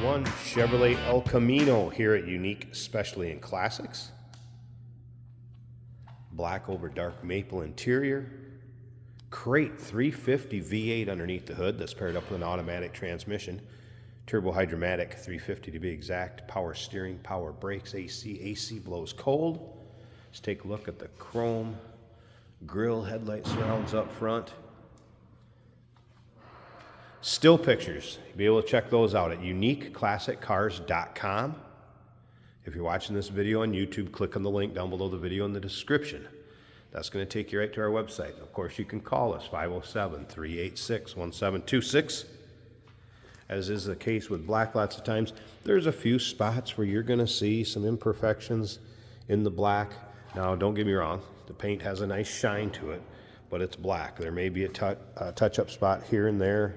2021 Chevrolet El Camino here at Unique Specialty and Classics. Black over dark maple interior. Crate 350 V8 underneath the hood that's paired up with an automatic transmission. Turbo hydromatic 350 to be exact. Power steering, power brakes, AC. AC blows cold. Let's take a look at the chrome grille, headlight surrounds up front. Still pictures, you'll be able to check those out at uniqueclassiccars.com. If you're watching this video on YouTube, click on the link down below the video in the description. That's going to take you right to our website. Of course, you can call us, 507-386-1726. As is the case with black, lots of times, there's a few spots where you're going to see some imperfections in the black. Now, don't get me wrong, the paint has a nice shine to it, but it's black. There may be a touch-up spot here and there.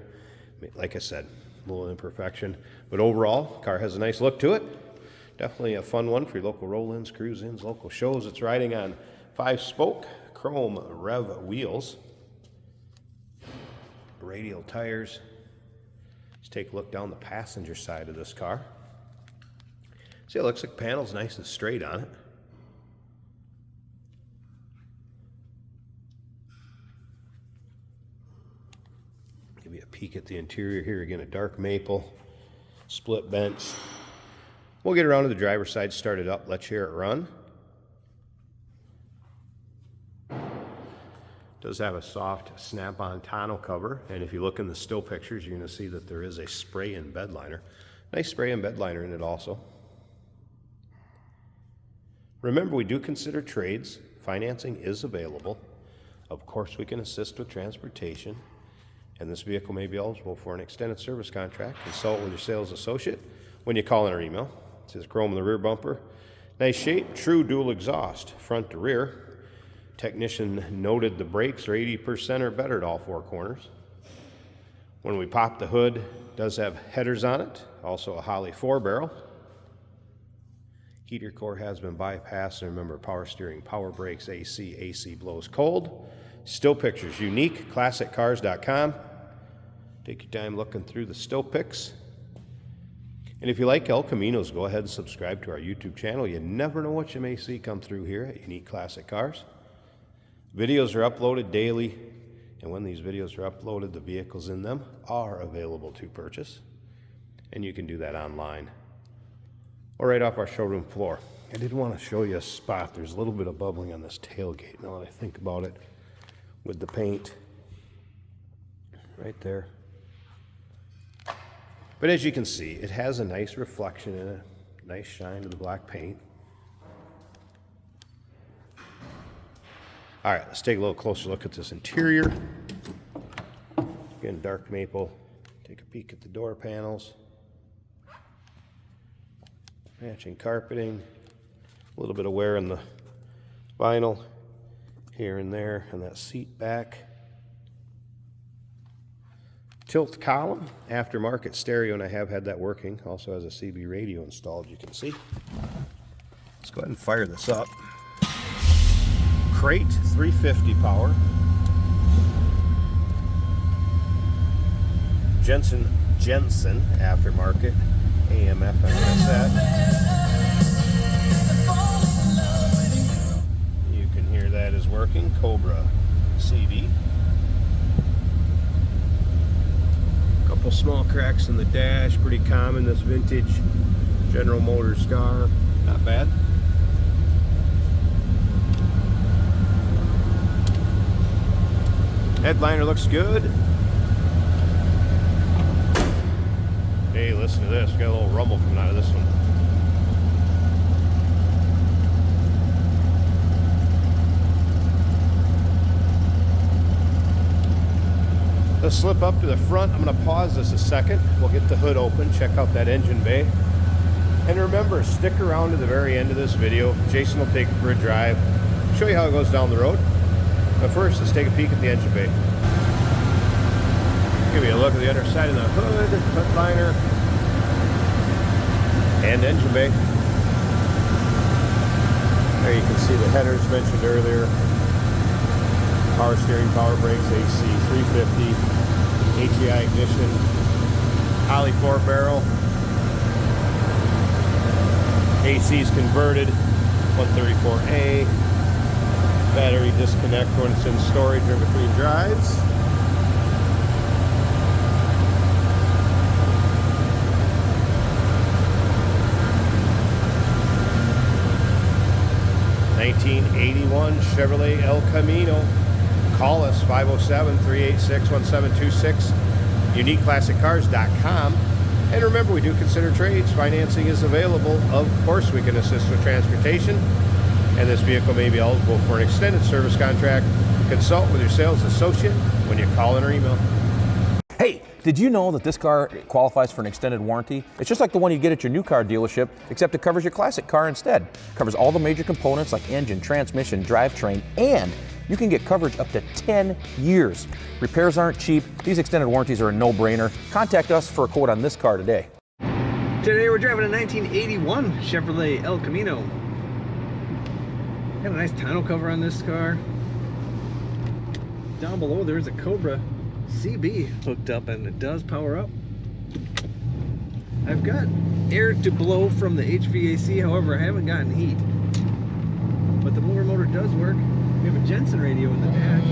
Like I said, a little imperfection. But overall, the car has a nice look to it. Definitely a fun one for your local roll-ins, cruise-ins, local shows. It's riding on 5-spoke chrome rev wheels. Radial tires. Let's take a look down the passenger side of this car. See, it looks like the panel's nice and straight on it. Give you a peek at the interior here. Again, a dark maple, split bench. We'll get around to the driver's side, start it up, let you hear it run. Does have a soft snap-on tonneau cover, and if you look in the still pictures, you're going to see that there is a spray-in bed liner. Nice spray-in bed liner in it also. Remember, we do consider trades. Financing is available. Of course, we can assist with transportation, and this vehicle may be eligible for an extended service contract. Consult with your sales associate when you call in or email. It says chrome in the rear bumper. Nice shape, true dual exhaust, front to rear. Technician noted the brakes are 80% or better at all four corners. When we pop the hood, it does have headers on it, also a Holley 4-barrel. Heater core has been bypassed, and remember, power steering, power brakes, AC. AC blows cold. Still pictures, uniqueclassiccars.com. Take your time looking through the still pics. And if you like El Caminos, go ahead and subscribe to our YouTube channel. You never know what you may see come through here at Unique Classic Cars. Videos are uploaded daily, and when these videos are uploaded, the vehicles in them are available to purchase. And you can do that online or right off our showroom floor. I did want to show you a spot. There's a little bit of bubbling on this tailgate now that I think about it with the paint right there. But as you can see, it has a nice reflection in it, nice shine to the black paint. All right, let's take a little closer look at this interior. Again, dark maple. Take a peek at the door panels. Matching carpeting. A little bit of wear in the vinyl here and there, and that seat back. Tilt column, aftermarket stereo, and I have had that working. Also has a CB radio installed, you can see. Let's go ahead and fire this up. Crate 350 power. Jensen aftermarket, AM, FM, cassette. You can hear that is working. Cobra CD. Couple small cracks in the dash, pretty common, this vintage General Motors car. Not bad. Headliner looks good. Hey, listen to this. We got a little rumble coming out of this one. Let's slip up to the front. I'm going to pause this a second. We'll get the hood open, check out that engine bay. And remember, stick around to the very end of this video. Jason will take it for a drive, show you how it goes down the road. But first, let's take a peek at the engine bay. Give you a look at the underside of the hood, hood liner, and engine bay. There you can see the headers mentioned earlier. Power steering, power brakes, AC, 350, HEI ignition, Holley 4-barrel. AC's converted, 134A. Battery disconnect when it's in storage or between drives. '81 Chevrolet El Camino. Call us 507-386-1726. UniqueClassicCars.com. And remember, we do consider trades. Financing is available. Of course, we can assist with transportation. And this vehicle may be eligible for an extended service contract. Consult with your sales associate when you call in or email. Hey, did you know that this car qualifies for an extended warranty? It's just like the one you get at your new car dealership, except it covers your classic car instead. It covers all the major components like engine, transmission, drivetrain, and you can get coverage up to 10 years. Repairs aren't cheap. These extended warranties are a no-brainer. Contact us for a quote on this car today. Today we're driving a 1981 Chevrolet El Camino. Got a nice tonneau cover on this car. Down below there's a Cobra CB hooked up, and it does power up. I've got air to blow from the HVAC, however I haven't gotten heat. But the motor does work. We have a Jensen radio in the dash.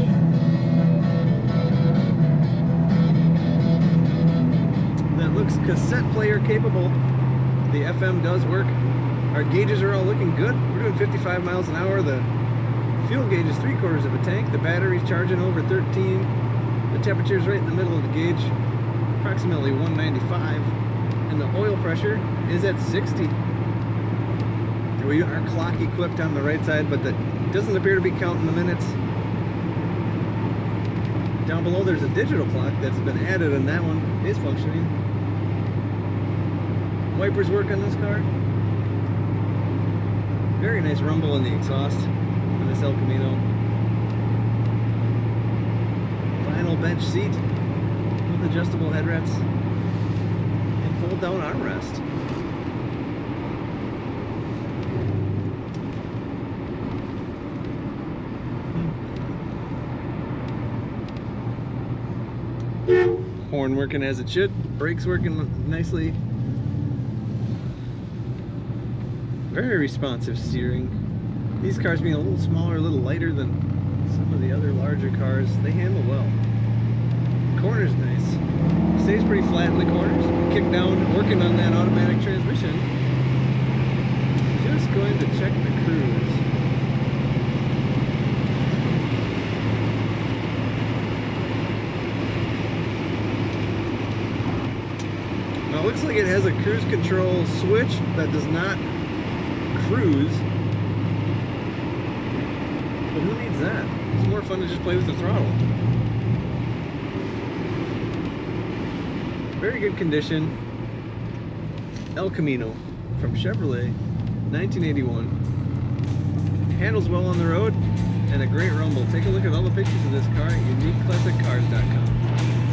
That looks cassette player capable. The FM does work. Our gauges are all looking good. We're doing 55 miles an hour. The fuel gauge is 3/4 of a tank. The battery's charging over 13. The temperature's right in the middle of the gauge, approximately 195. And the oil pressure is at 60. We are clock equipped on the right side, but that doesn't appear to be counting the minutes. Down below there's a digital clock that's been added, and that one is functioning. Wipers work on this car. Very nice rumble in the exhaust on this El Camino. Vinyl bench seat with adjustable headrests and fold down armrest. Horn working as it should, brakes working nicely. Very responsive steering. These cars being a little smaller, a little lighter than some of the other larger cars, they handle well. Corner's nice. Stays pretty flat in the corners. Kick down, working on that automatic transmission. Just going to check the cruise. Now it looks like it has a cruise control switch that does not cruise. But who needs that? It's more fun to just play with the throttle. Very good condition. El Camino from Chevrolet, 1981. Handles well on the road and a great rumble. Take a look at all the pictures of this car at UniqueClassicCars.com.